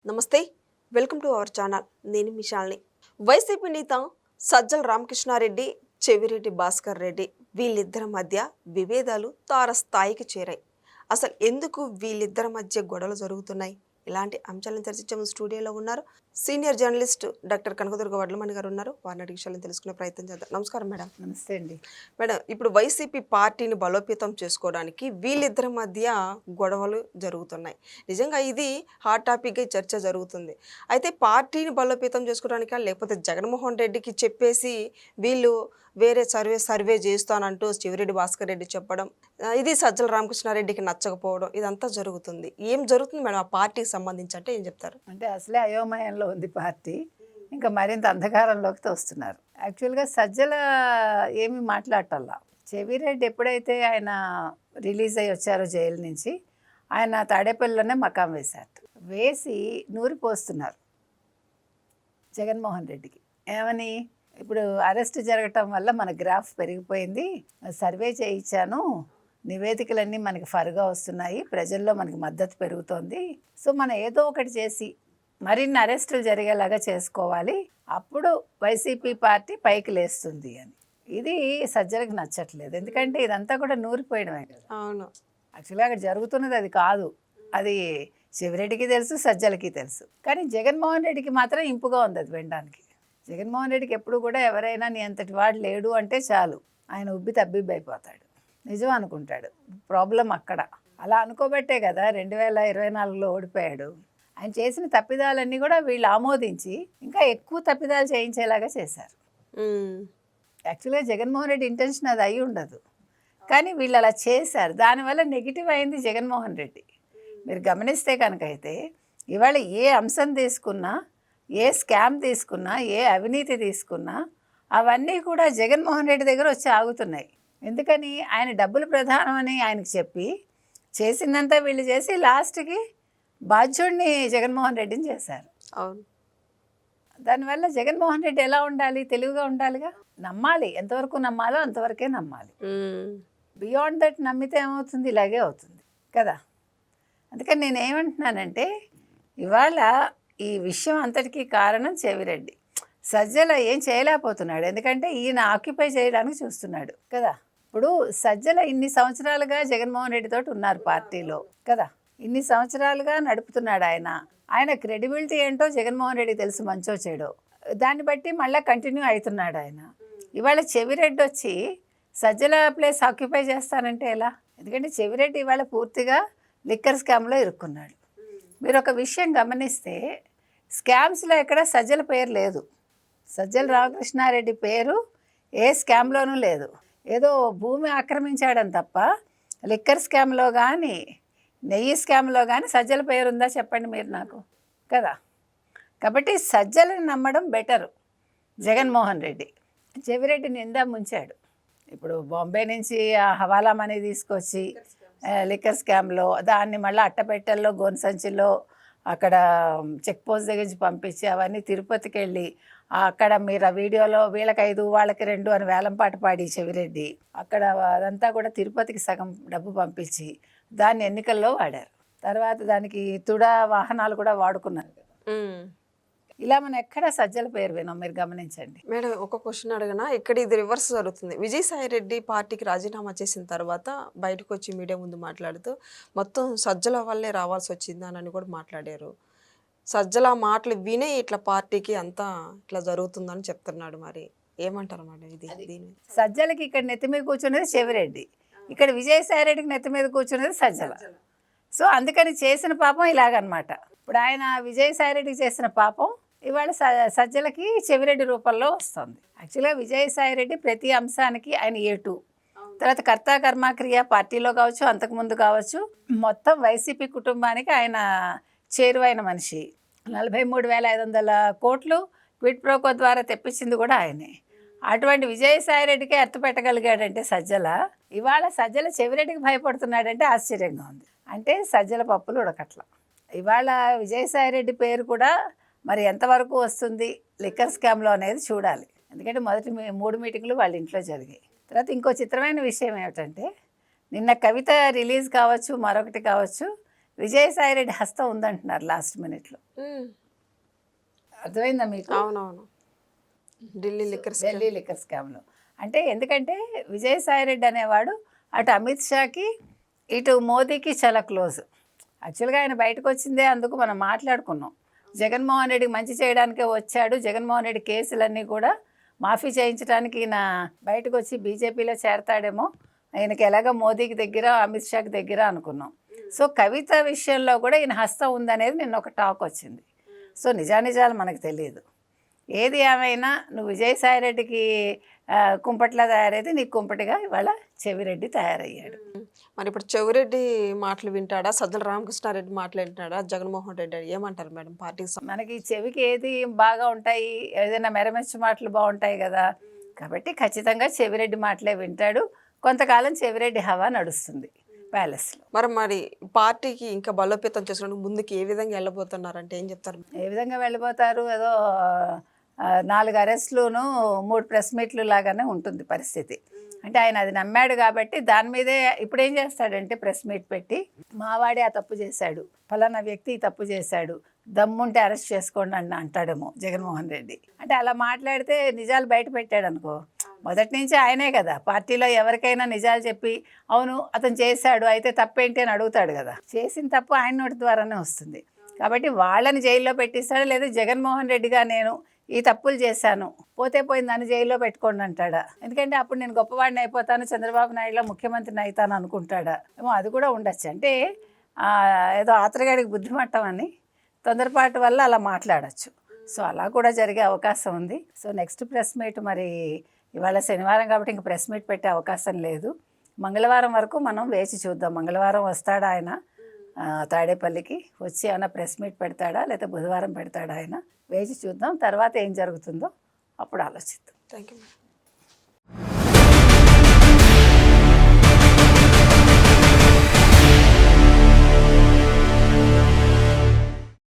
నమస్తే, welcome to our channel. నేను మీ Shalini. YCP నేత సజ్జల రామకృష్ణారెడ్డి, చెవిరెడ్డి భాస్కర్ రెడ్డి వీళ్ళిద్దరి మధ్య విభేదాలు తారస్థాయికి చేరాయి. అసలు ఎందుకు వీళ్ళిద్దరి మధ్య గొడవలు జరుగుతున్నాయి? ఇలాంటి అంశాలను చర్చించే స్టూడియోలో ఉన్నారు senior journalist doctor Kanakadurga Vadlamani గారు ఉన్నారు. వారిని అడిగి విషయాలను తెలుసుకునే ప్రయత్నం చేద్దాం. నమస్కారం మేడం. నమస్తే అండి. మేడం, ఇప్పుడు వైసీపీ పార్టీని బలోపేతం చేసుకోవడానికి వీళ్ళిద్దరి మధ్య గొడవలు జరుగుతున్నాయి. నిజంగా ఇది హాట్ టాపిక్గా చర్చ జరుగుతుంది. అయితే పార్టీని బలోపేతం చేసుకోవడానికా, లేకపోతే జగన్మోహన్ రెడ్డికి చెప్పేసి వీళ్ళు వేరే సర్వే చేస్తానంటూ చెవిరెడ్డి భాస్కర్ రెడ్డి చెప్పడం, ఇది సజ్జల రామకృష్ణారెడ్డికి నచ్చకపోవడం, ఇదంతా జరుగుతుంది. ఏం జరుగుతుంది మేడం ఆ పార్టీకి సంబంధించి అంటే ఏం చెప్తారు? అంటే అసలే అయోమయంలో ఉంది పార్టీ, ఇంకా మరింత అంధకారంలోకి తోస్తున్నారు. యాక్చువల్గా సజ్జల ఏమి మాట్లాడటల్లా. చెవిరెడ్డి ఎప్పుడైతే ఆయన రిలీజ్ అయ్యి వచ్చారో జైలు నుంచి, ఆయన తాడేపల్లిలోనే మకాం వేశారు. వేసి నూరి పోస్తున్నారు జగన్మోహన్ రెడ్డికి. ఏమని, ఇప్పుడు అరెస్ట్ జరగటం వల్ల మన గ్రాఫ్ పెరిగిపోయింది, సర్వే చేయించాను, నివేదికలన్నీ మనకి ఫరుగా వస్తున్నాయి, ప్రజల్లో మనకి మద్దతు పెరుగుతోంది, సో మనం ఏదో ఒకటి చేసి మరిన్ని అరెస్టులు జరిగేలాగా చేసుకోవాలి, అప్పుడు వైసీపీ పార్టీ పైకి లేస్తుంది అని. ఇది సజ్జలకు నచ్చట్లేదు, ఎందుకంటే ఇదంతా కూడా నూరిపోయడమే కదా. అవును, యాక్చువల్గా అక్కడ జరుగుతున్నది అది కాదు, అది చెవిరెడ్డికి తెలుసు, సజ్జలకి తెలుసు. కానీ జగన్మోహన్ రెడ్డికి మాత్రం ఇంపుగా ఉంది అది వినడానికి. జగన్మోహన్ రెడ్డికి ఎప్పుడు కూడా ఎవరైనా నీ అంతటి వాడు లేడు అంటే చాలు, ఆయన ఉబ్బి తబ్బిబ్బైపోతాడు, నిజం అనుకుంటాడు. ప్రాబ్లం అక్కడ. అలా అనుకోబట్టే కదా 2024లో ఓడిపోయాడు. ఆయన చేసిన తప్పిదాలన్నీ కూడా వీళ్ళు ఆమోదించి ఇంకా ఎక్కువ తప్పిదాలు చేయించేలాగా చేశారు. యాక్చువల్గా జగన్మోహన్ రెడ్డి ఇంటెన్షన్ అది అయి ఉండదు, కానీ వీళ్ళు అలా చేశారు. దానివల్ల నెగిటివ్ అయింది జగన్మోహన్ రెడ్డి. మీరు గమనిస్తే కనుక అయితే ఇవాళ ఏ అంశం తీసుకున్నా, ఏ స్కామ్ తీసుకున్నా, ఏ అవినీతి తీసుకున్నా, అవన్నీ కూడా జగన్మోహన్ రెడ్డి దగ్గర వచ్చి ఆగుతున్నాయి. ఎందుకని, ఆయన డబ్బులు ప్రధానమని ఆయనకు చెప్పి చేసిందంతా వీళ్ళు చేసి లాస్ట్కి బాధ్యుడిని జగన్మోహన్ రెడ్డిని చేశారు. అవును. దానివల్ల జగన్మోహన్ రెడ్డి ఎలా ఉండాలి, తెలివిగా ఉండాలిగా. నమ్మాలి, ఎంతవరకు నమ్మాలో అంతవరకే నమ్మాలి. బియాండ్ దట్ నమ్మితే ఏమవుతుంది, ఇలాగే అవుతుంది కదా. అందుకని నేను ఏమంటున్నానంటే, ఇవాళ ఈ విషయం అంతటికీ కారణం చెవిరెడ్డి. సజ్జల ఏం చేయలేకపోతున్నాడు, ఎందుకంటే ఈయన ఆక్యుపై చేయడానికి చూస్తున్నాడు కదా. ఇప్పుడు సజ్జల ఇన్ని సంవత్సరాలుగా జగన్మోహన్ రెడ్డితో ఉన్నారు పార్టీలో కదా, ఇన్ని సంవత్సరాలుగా నడుపుతున్నాడు ఆయన. ఆయన క్రెడిబిలిటీ ఏంటో జగన్మోహన్ రెడ్డికి తెలుసు, మంచో చెడో. దాన్ని బట్టి మళ్ళీ కంటిన్యూ అవుతున్నాడు ఆయన. ఇవాళ చెవిరెడ్డి వచ్చి సజ్జల ప్లేస్ ఆక్యుపై చేస్తానంటే ఎలా? ఎందుకంటే చెవిరెడ్డి ఇవాళ పూర్తిగా లిక్కర్ స్కామ్లో ఇరుక్కున్నాడు. మీరు ఒక విషయం గమనిస్తే, స్కామ్స్లో ఎక్కడ సజ్జల పేరు లేదు, సజ్జల రామకృష్ణారెడ్డి పేరు ఏ స్కామ్లోనూ లేదు. ఏదో భూమి ఆక్రమించాడని తప్ప లిక్కర్ స్కామ్లో కానీ, నెయ్యి స్కామ్లో కానీ సజ్జల పేరు ఉందా చెప్పండి మీరు నాకు కదా. కాబట్టి సజ్జలని నమ్మడం బెటరు జగన్మోహన్ రెడ్డి. చెవిరెడ్డి నిండా ముంచాడు. ఇప్పుడు బాంబే నుంచి ఆ హవాలా మనీ తీసుకొచ్చి లిక్కర్ స్కామ్లో దాన్ని మళ్ళీ అట్టపెట్టెల్లో గోనెసంచిలో అక్కడ చెక్ పోస్ట్ దగ్గర నుంచి పంపించి అవన్నీ తిరుపతికి వెళ్ళి అక్కడ మీరు ఆ వీడియోలో వీళ్ళకి 5 వాళ్ళకి 2 అని వేలంపాట పాడి చెవిరెడ్డి అక్కడ అదంతా కూడా తిరుపతికి సగం డబ్బు పంపించి దాన్ని ఎన్నికల్లో వాడారు. తర్వాత దానికి తుడా వాహనాలు కూడా వాడుకున్నారు. ఇలా మనం ఎక్కడ సజ్జల పేరు వినాం, మీరు గమనించండి. మేడం, ఒక క్వశ్చన్ అడగనా? ఇక్కడ ఇది రివర్స్ జరుగుతుంది. విజయసాయి రెడ్డి పార్టీకి రాజీనామా చేసిన తర్వాత బయటకు వచ్చి మీడియా ముందు మాట్లాడుతూ మొత్తం సజ్జల వల్లే రావాల్సి వచ్చిందని కూడా మాట్లాడారు. సజ్జల మాటలు వినే ఇట్లా పార్టీకి అంతా ఇట్లా జరుగుతుందని చెప్తున్నాడు. మరి ఏమంటారు మేడం దీన్ని? సజ్జలకి ఇక్కడ నెత్తి మీద కూర్చున్నది చెవిరెడ్డి, ఇక్కడ విజయసాయి రెడ్డికి నెత్తి మీద కూర్చున్నది సజ్జల. సో అందుకని చేసిన పాపం ఇలాగనమాట. ఇప్పుడు ఆయన విజయసాయి రెడ్డికి చేసిన పాపం ఇవాళ సజ్జలకి చెవిరెడ్డి రూపంలో వస్తుంది. యాక్చువల్గా విజయసాయి రెడ్డి ప్రతి అంశానికి ఆయన ఏటు, తర్వాత కర్త కర్మక్రియ పార్టీలో కావచ్చు, అంతకుముందు కావచ్చు, మొత్తం వైసీపీ కుటుంబానికి ఆయన చేరువైన మనిషి. 43,500 కోట్లు క్విడ్ ప్రోకో ద్వారా తెప్పించింది కూడా ఆయనే. అటువంటి విజయసాయి రెడ్డికి ఎత్తు పెట్టగలిగాడంటే సజ్జల, ఇవాళ సజ్జల చెవిరెడ్డికి భయపడుతున్నాడంటే ఆశ్చర్యంగా ఉంది. అంటే సజ్జల పప్పులు ఉడకట్ల. ఇవాళ విజయసాయి రెడ్డి పేరు కూడా మరి ఎంతవరకు వస్తుంది లిక్కర్ స్కామ్లో అనేది చూడాలి. ఎందుకంటే మొదటి 3 మీటింగ్లు వాళ్ళ ఇంట్లో జరిగాయి. తర్వాత ఇంకో చిత్రమైన విషయం ఏమిటంటే, నిన్న కవిత రిలీజ్ కావచ్చు, మరొకటి కావచ్చు, విజయసాయి రెడ్డి హస్తం ఉందంటున్నారు లాస్ట్ మినిట్లో. అర్థమైందా మీకు? అవునవును. ఢిల్లీ లిక్కర్ స్కామ్లో అంటే ఎందుకంటే విజయసాయి రెడ్డి అనేవాడు అటు అమిత్ షాకి ఇటు మోదీకి చాలా క్లోజ్. యాక్చువల్గా ఆయన బయటకు వచ్చిందే అందుకు మనం మాట్లాడుకున్నాం. జగన్మోహన్ రెడ్డికి మంచి చేయడానికే వచ్చాడు. జగన్మోహన్ రెడ్డి కేసులన్నీ కూడా మాఫీ చేయించడానికి ఈయన బయటకు వచ్చి బీజేపీలో చేరతాడేమో, ఆయనకి ఎలాగ మోదీకి దగ్గర అమిత్ షాకి దగ్గర అనుకున్నాం. సో కవిత విషయంలో కూడా ఈయన హస్తం ఉందనేది నిన్న ఒక టాక్ వచ్చింది. సో నిజానిజాలు మనకు తెలియదు. ఏది ఏమైనా నువ్వు విజయసాయి రెడ్డికి కుంపట్లా తయారైతే నీకు కుంపటిగా ఇవాళ చెవిరెడ్డి తయారయ్యాడు. మరి ఇప్పుడు చెవిరెడ్డి మాటలు వింటాడా, సజ్జల రామకృష్ణారెడ్డి మాటలు వింటాడా, జగన్మోహన్ రెడ్డి ఏమంటారు మేడం పార్టీకి? మనకి చెవికి ఏది బాగా ఉంటాయి, ఏదైనా మెరమెచ్చు మాటలు బాగుంటాయి కదా, కాబట్టి ఖచ్చితంగా చెవిరెడ్డి మాటలే వింటాడు. కొంతకాలం చెవిరెడ్డి హవా నడుస్తుంది ప్యాలెస్లో. మరి పార్టీకి ఇంకా బలోపేతం చేసుకోవడానికి ముందుకు ఏ విధంగా వెళ్ళబోతున్నారంటే ఏం చెప్తారు? ఏ విధంగా వెళ్ళిపోతారు? ఏదో 4 అరెస్టులును 3 ప్రెస్ మీట్లు లాగానే ఉంటుంది పరిస్థితి. అంటే ఆయన అది నమ్మాడు కాబట్టి దాని మీదే ఇప్పుడు ఏం చేస్తాడంటే ప్రెస్ మీట్ పెట్టి మావాడే ఆ తప్పు చేశాడు, ఫలానా వ్యక్తి ఈ తప్పు చేశాడు, దమ్ముంటే అరెస్ట్ చేసుకోండి అని అంటాడేమో జగన్మోహన్ రెడ్డి. అంటే అలా మాట్లాడితే నిజాలు బయట పెట్టాడు అనుకో, మొదటి నుంచి ఆయనే కదా పార్టీలో ఎవరికైనా నిజాలు చెప్పి అవును అతను చేశాడు అయితే తప్పేంటి అని అడుగుతాడు కదా. చేసిన తప్పు ఆయన నోటి ద్వారానే వస్తుంది. కాబట్టి వాళ్ళని జైల్లో పెట్టిస్తాడు, లేదా జగన్మోహన్ రెడ్డిగా నేను ఈ తప్పులు చేశాను పోతే పోయింది నన్ను జైల్లో పెట్టుకోండి అంటాడా? ఎందుకంటే అప్పుడు నేను గొప్పవాడిని అయిపోతాను, చంద్రబాబు నాయుడులో ముఖ్యమంత్రిని అవుతాను అనుకుంటాడా ఏమో, అది కూడా ఉండొచ్చు. అంటే ఏదో ఆత్రగాడికి బుద్ధిమట్టం అని తొందరపాటు వల్ల అలా మాట్లాడచ్చు. సో అలా కూడా జరిగే అవకాశం ఉంది. సో నెక్స్ట్ ప్రెస్ మీట్ మరి ఇవాళ శనివారం కాబట్టి ఇంక ప్రెస్ మీట్ పెట్టే అవకాశం లేదు. మంగళవారం వరకు మనం వేచి చూద్దాం. మంగళవారం వస్తాడా ఆయన తాడేపల్లికి, వచ్చి ఏమైనా ప్రెస్ మీట్ పెడతాడా లేదా బుధవారం పెడతాడా ఆయన, వేచి చూద్దాం. తర్వాత ఏం జరుగుతుందో అప్పుడు ఆలోచిద్దాం. Thank you.